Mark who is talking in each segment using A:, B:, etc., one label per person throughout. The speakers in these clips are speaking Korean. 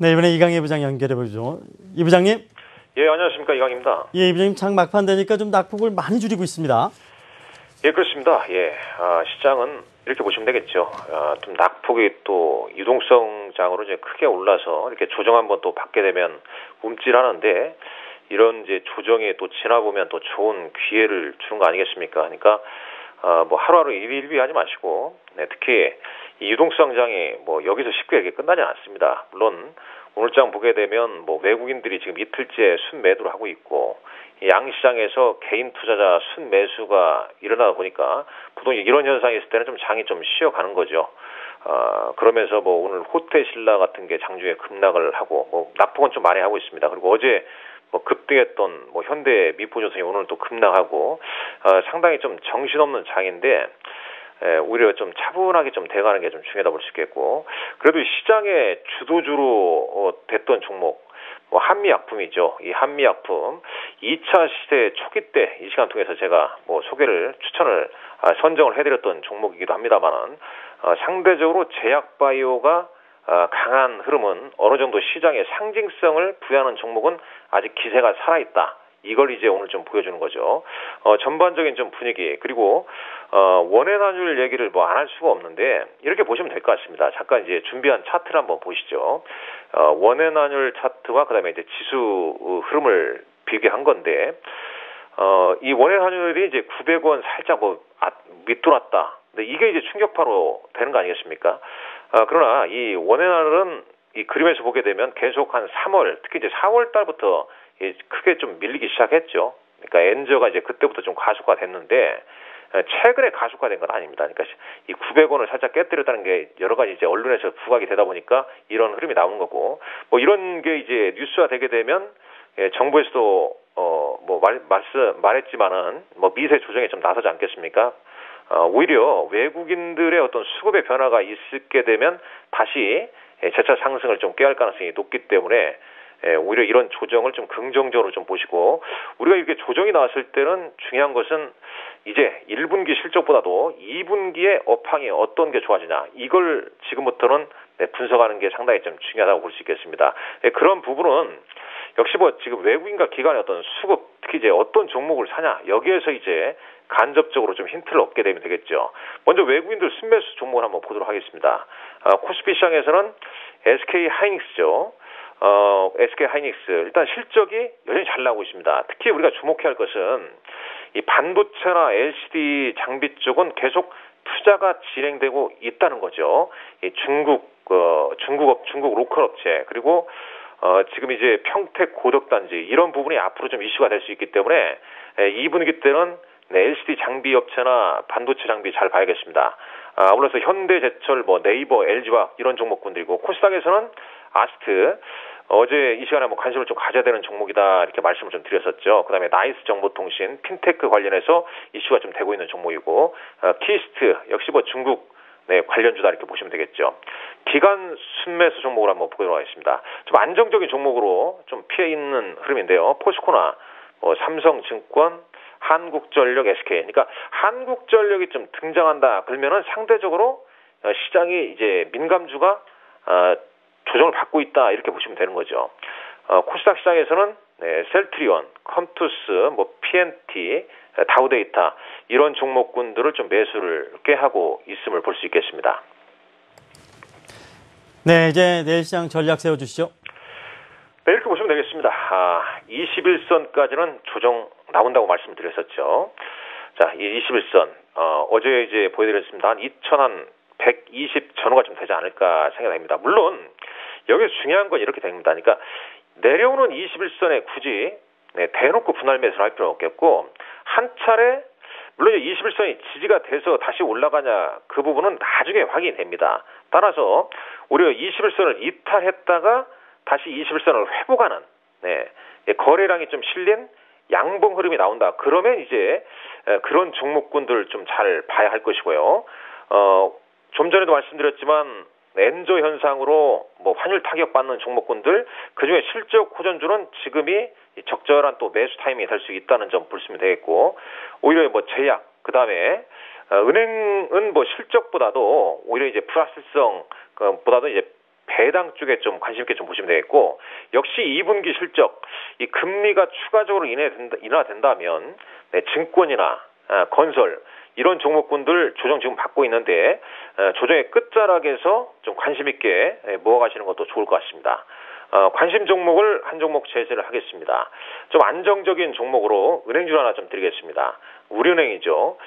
A: 네, 이번에 이강희 부장 연결해보죠. 이 부장님.
B: 예, 안녕하십니까. 이강희입니다.
A: 예, 이 부장님 장 막판 되니까 좀 낙폭을 많이 줄이고 있습니다.
B: 예, 그렇습니다. 예, 시장은 이렇게 보시면 되겠죠. 좀 낙폭이 또 유동성장으로 이제 크게 올라서 이렇게 조정 한번 또 받게 되면 움찔하는데 이런 이제 조정이 또 지나보면 또 좋은 기회를 주는 거 아니겠습니까? 그러니까 뭐 하루하루 일일비하지 마시고, 네, 특히 이 유동성장이 뭐 여기서 쉽게 이렇게 끝나지 않습니다. 물론 오늘 장 보게 되면 뭐 외국인들이 지금 이틀째 순매도를 하고 있고 양시장에서 개인 투자자 순매수가 일어나다 보니까 보통 이런 현상이 있을 때는 좀 장이 좀 쉬어가는 거죠. 그러면서 뭐 오늘 호텔신라 같은 게 장중에 급락을 하고 뭐 낙폭은 좀 많이 하고 있습니다. 그리고 어제 뭐 급등했던 뭐 현대 미포조선이 오늘 또 급락하고 상당히 좀 정신없는 장인데 오히려 좀 차분하게 좀 돼가는 게 좀 중요하다 볼 수 있겠고, 그래도 시장의 주도주로 됐던 종목 뭐 한미약품이죠. 이 한미약품 2차 시대 초기 때 이 시간 통해서 제가 뭐 소개를 추천을 선정을 해드렸던 종목이기도 합니다만은 상대적으로 제약바이오가 강한 흐름은 어느 정도 시장의 상징성을 부여하는 종목은 아직 기세가 살아있다. 이걸 이제 오늘 좀 보여주는 거죠. 전반적인 좀 분위기, 그리고 원외환율 얘기를 뭐 안 할 수가 없는데 이렇게 보시면 될 것 같습니다. 잠깐 이제 준비한 차트를 한번 보시죠. 원외환율 차트와 그다음에 이제 지수 흐름을 비교한 건데 이 원외환율이 이제 900원 살짝 뭐 밑돌았다. 근데 이게 이제 충격파로 되는 거 아니겠습니까? 그러나 이 원외환율은 이 그림에서 보게 되면 계속 한 3월, 특히 이제 4월 달부터 크게 좀 밀리기 시작했죠. 그러니까 엔저가 이제 그때부터 좀 가속화 됐는데 최근에 가속화된 건 아닙니다. 그러니까 이 900원을 살짝 깨뜨렸다는 게 여러 가지 이제 언론에서 부각이 되다 보니까 이런 흐름이 나오는 거고, 뭐 이런 게 이제 뉴스화 되게 되면 정부에서도 뭐 말했지만은 뭐 미세 조정에 좀 나서지 않겠습니까? 오히려 외국인들의 어떤 수급의 변화가 있게 되면 다시 재차 상승을 좀 깨할 가능성이 높기 때문에 오히려 이런 조정을 좀 긍정적으로 좀 보시고, 우리가 이렇게 조정이 나왔을 때는 중요한 것은 이제 1분기 실적보다도 2분기의 업황이 어떤 게 좋아지냐, 이걸 지금부터는 분석하는 게 상당히 좀 중요하다고 볼 수 있겠습니다. 그런 부분은 역시 뭐 지금 외국인과 기관의 어떤 수급, 특히 이제 어떤 종목을 사냐, 여기에서 이제 간접적으로 좀 힌트를 얻게 되면 되겠죠. 먼저 외국인들 순매수 종목을 한번 보도록 하겠습니다. 코스피 시장에서는 SK 하이닉스죠. SK 하이닉스 일단 실적이 여전히 잘 나오고 있습니다. 특히 우리가 주목해야 할 것은 이 반도체나 LCD 장비 쪽은 계속 투자가 진행되고 있다는 거죠. 이 중국 로컬 업체, 그리고 지금 이제 평택 고덕단지, 이런 부분이 앞으로 좀 이슈가 될 수 있기 때문에 2분기 때는 LCD 장비 업체나 반도체 장비 잘 봐야겠습니다. 아울러서 현대제철, 뭐 네이버, LG와 이런 종목군들이고, 코스닥에서는 아스트, 어제 이 시간에 한번 관심을 좀 가져야 되는 종목이다, 이렇게 말씀을 좀 드렸었죠. 그다음에 나이스 정보통신, 핀테크 관련해서 이슈가 좀 되고 있는 종목이고, 키스트 역시 뭐 중국 관련주다, 이렇게 보시면 되겠죠. 기관 순매수 종목을 한번 보도록 하겠습니다. 좀 안정적인 종목으로 좀 피해 있는 흐름인데요. 포스코나 삼성증권, 한국전력, SK. 그러니까 한국전력이 좀 등장한다 그러면은 상대적으로 시장이 이제 민감주가 조정을 받고 있다, 이렇게 보시면 되는 거죠. 코스닥 시장에서는 셀트리온, 컴투스, 뭐 PNT, 다우데이터, 이런 종목군들을 좀 매수를 꽤 하고 있음을 볼 수 있겠습니다.
A: 네, 이제 내일 시장 전략 세워주시죠.
B: 네, 이렇게 보시면 되겠습니다. 21선까지는 조정 나온다고 말씀드렸었죠. 자, 이 21선 어제 이제 보여드렸습니다. 한 2120 전후가 좀 되지 않을까 생각됩니다. 물론 여기서 중요한 건 이렇게 됩니다. 그러니까 내려오는 21선에 굳이 대놓고 분할 매수를 할 필요는 없겠고, 한 차례 물론 21선이 지지가 돼서 다시 올라가냐, 그 부분은 나중에 확인이 됩니다. 따라서 오히려 21선을 이탈했다가 다시 21선을 회복하는 거래량이 좀 실린 양봉 흐름이 나온다. 그러면 이제 그런 종목군들 좀 잘 봐야 할 것이고요. 좀 전에도 말씀드렸지만 엔저 현상으로 뭐 환율 타격받는 종목군들, 그중에 실적 호전주는 지금이 적절한 또 매수 타이밍이 될 수 있다는 점 보시면 되겠고, 오히려 뭐 제약, 그 다음에 은행은 뭐 실적보다도 오히려 이제 플러스성 보다도 이제 배당 쪽에 좀 관심 있게 좀 보시면 되겠고, 역시 2분기 실적, 이 금리가 추가적으로 인하된다면 증권이나 건설 이런 종목군들 조정 지금 받고 있는데 조정의 끝자락에서 좀 관심 있게 모아가시는 것도 좋을 것 같습니다. 관심 종목을 한 종목 제시를 하겠습니다. 좀 안정적인 종목으로 은행주 하나 좀 드리겠습니다. 우리은행이죠.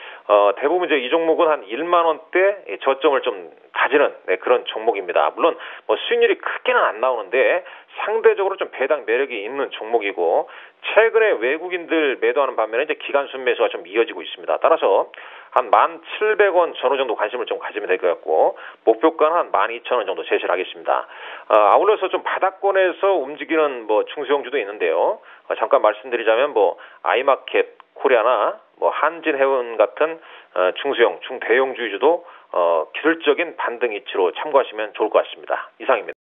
B: 대부분 이제 이 종목은 한 1만 원대 저점을 좀 다지는 그런 종목입니다. 물론 뭐 수익률이 크게는 안 나오는데 상대적으로 좀 배당 매력이 있는 종목이고, 최근에 외국인들 매도하는 반면에 이제 기관순 매수가 좀 이어지고 있습니다. 따라서 한 1,700원 전후 정도 관심을 좀 가지면 될 것 같고, 목표가는 한 12,000원 정도 제시를 하겠습니다. 아울러서 좀 바닥권에서 움직이는 뭐 중소형주도 있는데요. 잠깐 말씀드리자면 뭐 아이마켓 코리아나 뭐 한진해운 같은 중소형, 중대형주주도 기술적인 반등 이치로 참고하시면 좋을 것 같습니다. 이상입니다.